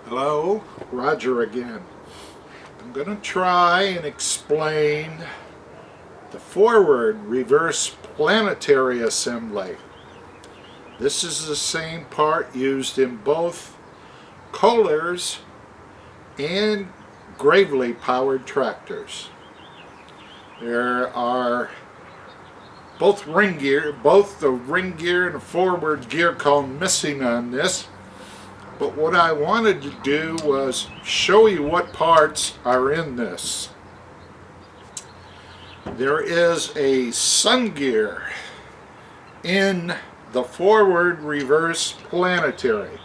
Hello, Roger again. I'm going to try and explain the forward reverse planetary assembly. This is the same part used in both Kohler's and Gravely powered tractors. There are both the ring gear and the forward gear cone missing on this. But what I wanted to do was show you what parts are in this. There is a sun gear in the forward reverse planetary.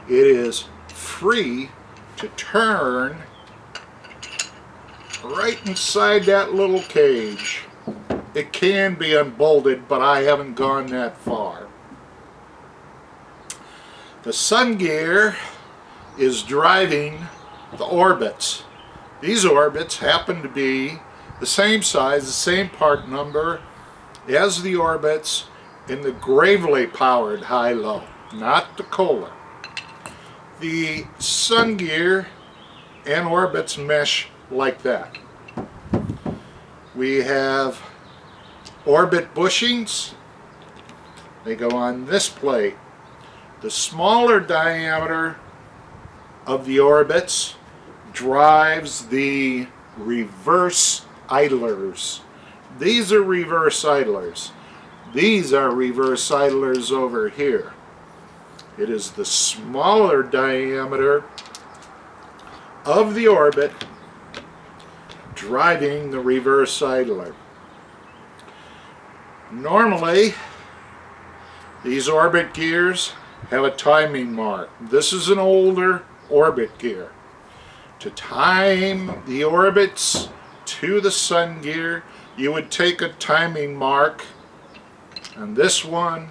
It is free to turn right inside that little cage. It can be unbolted, but I haven't gone that far. The sun gear is driving the orbits. These orbits happen to be the same size, the same part number as the orbits in the Gravely powered high-low, not the Kohler. The sun gear and orbits mesh like that. We have orbit bushings. They go on this plate. The smaller diameter of the orbits drives the reverse idlers. These are reverse idlers. These are reverse idlers over here. It is the smaller diameter of the orbit driving the reverse idler. Normally, these orbit gears have a timing mark. This is an older orbit gear. To time the orbits to the sun gear, you would take a timing mark on this one,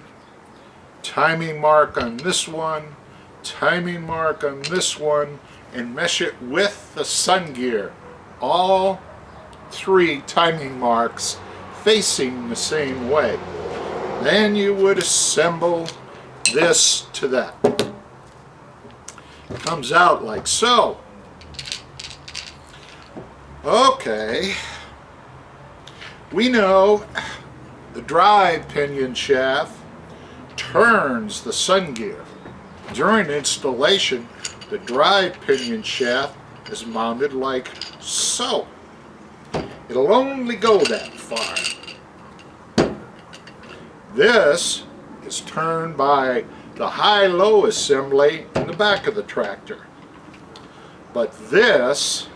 timing mark on this one, timing mark on this one, and mesh it with the sun gear. All three timing marks facing the same way. Then you would assemble this to that. It comes out like so. Okay, we know the drive pinion shaft turns the sun gear. During installation, the drive pinion shaft is mounted like so. It'll only go that far. This is turned by the high-low assembly in the back of the tractor. But this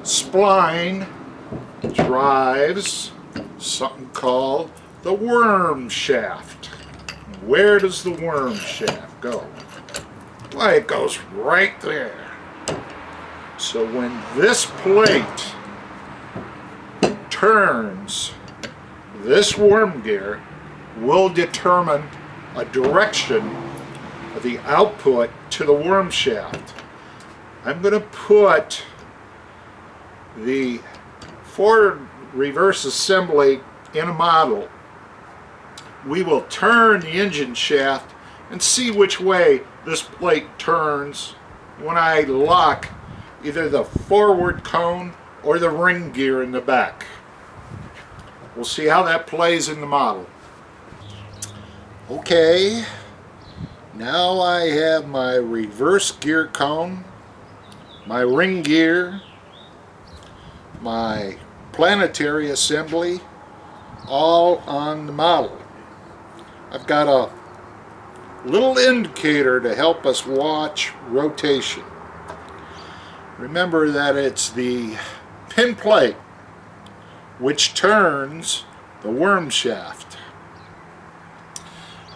spline drives something called the worm shaft. Where does the worm shaft go? Why, it goes right there. So when this plate turns, this worm gear will determine a direction of the output to the worm shaft. I'm going to put the forward reverse assembly in a model. We will turn the engine shaft and see which way this plate turns when I lock either the forward cone or the ring gear in the back. We'll see how that plays in the model. Okay, now I have my reverse gear cone, my ring gear, my planetary assembly, all on the model. I've got a little indicator to help us watch rotation. Remember that it's the pin plate which turns the worm shaft.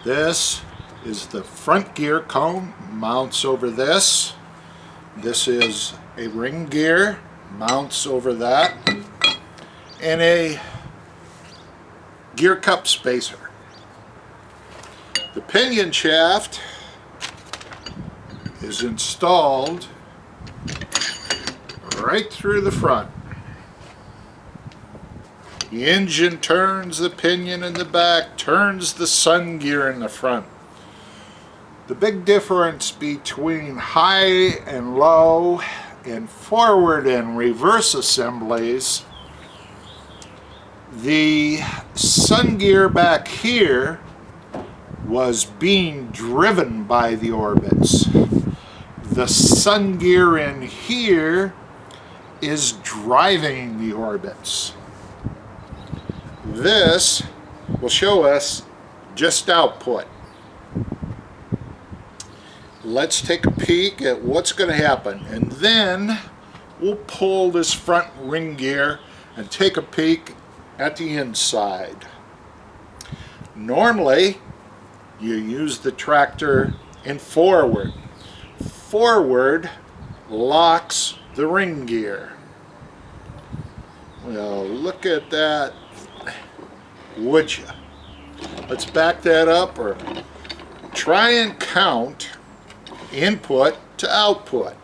This is the front gear cone, mounts over this. This is a ring gear, mounts over that, and a gear cup spacer. The pinion shaft is installed right through the front. The engine turns the pinion in the back, turns the sun gear in the front. The big difference between high and low and forward and reverse assemblies, the sun gear back here was being driven by the orbits. The sun gear in here is driving the orbits. This will show us just output. Let's take a peek at what's going to happen, and then we'll pull this front ring gear and take a peek at the inside. Normally you use the tractor in forward. Forward locks the ring gear. Well, look at that, would you? Let's back that up, or try and count input to output.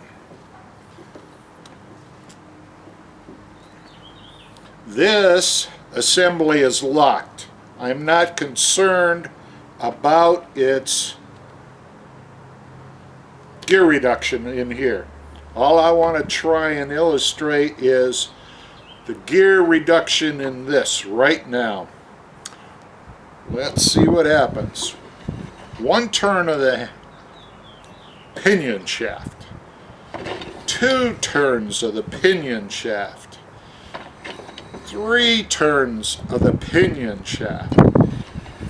This assembly is locked. I'm not concerned about its gear reduction in here. All I want to try and illustrate is the gear reduction in this right now. Let's see what happens. One turn of the pinion shaft, 2 turns of the pinion shaft, 3 turns of the pinion shaft,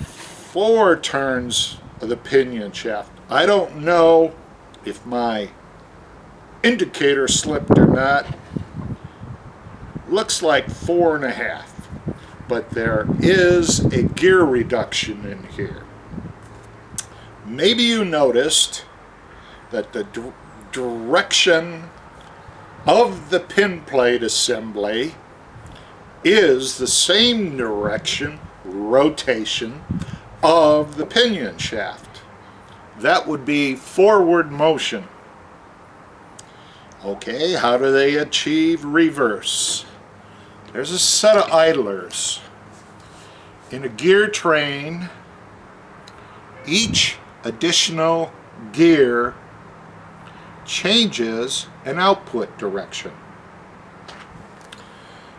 4 turns of the pinion shaft. I don't know if my indicator slipped or not. Looks like 4.5, but there is a gear reduction in here. Maybe you noticed that the direction of the pin plate assembly is the same direction, rotation, of the pinion shaft. That would be forward motion. Okay, how do they achieve reverse? There's a set of idlers. In a gear train, each additional gear changes an output direction.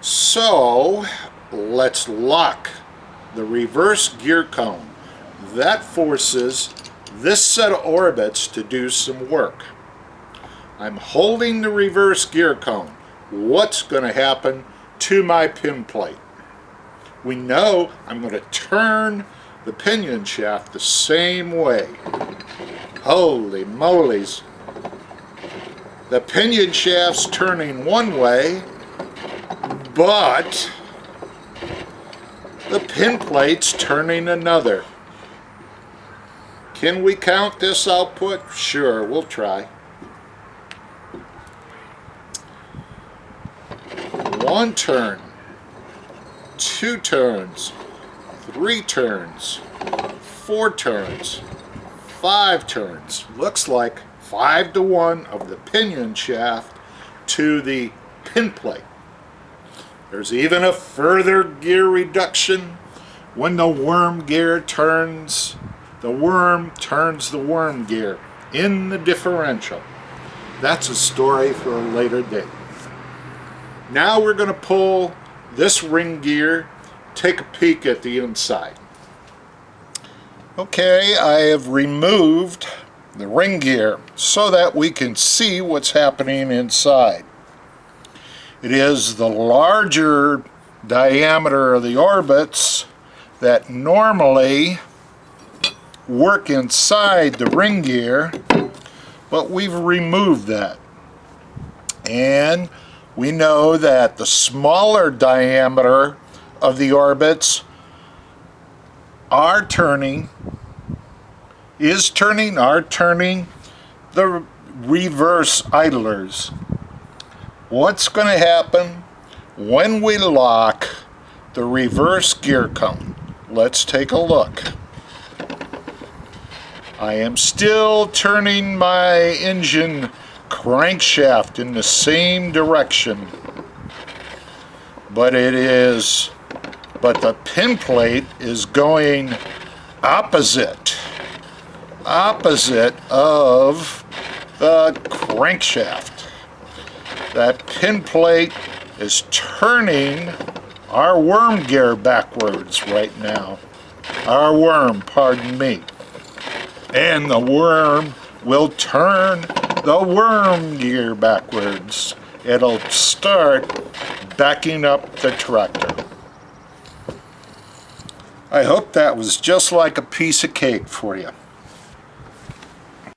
So let's lock the reverse gear cone. That forces this set of orbits to do some work. I'm holding the reverse gear cone. What's going to happen to my pin plate? We know I'm going to turn the pinion shaft the same way. Holy moly's. The pinion shaft's turning one way, but the pin plate's turning another. Can we count this output? Sure, we'll try. 1 turn, 2 turns, 3 turns, 4 turns, 5 turns. Looks like 5 to 1 of the pinion shaft to the pin plate. There's even a further gear reduction when the worm gear turns. The worm turns the worm gear in the differential. That's a story for a later date. Now we're going to pull this ring gear, take a peek at the inside. Okay, I have removed the ring gear so that we can see what's happening inside. It is the larger diameter of the orbits that normally work inside the ring gear, but we've removed that. And we know that the smaller diameter of the orbits are turning the reverse idlers. What's going to happen when we lock the reverse gear cone? Let's take a look. I am still turning my engine crankshaft in the same direction, but the pin plate is going opposite. opposite of the crankshaft. That pin plate is turning our worm gear backwards right now. Our worm, pardon me. And the worm will turn the worm gear backwards. It'll start backing up the tractor. I hope that was just like a piece of cake for you.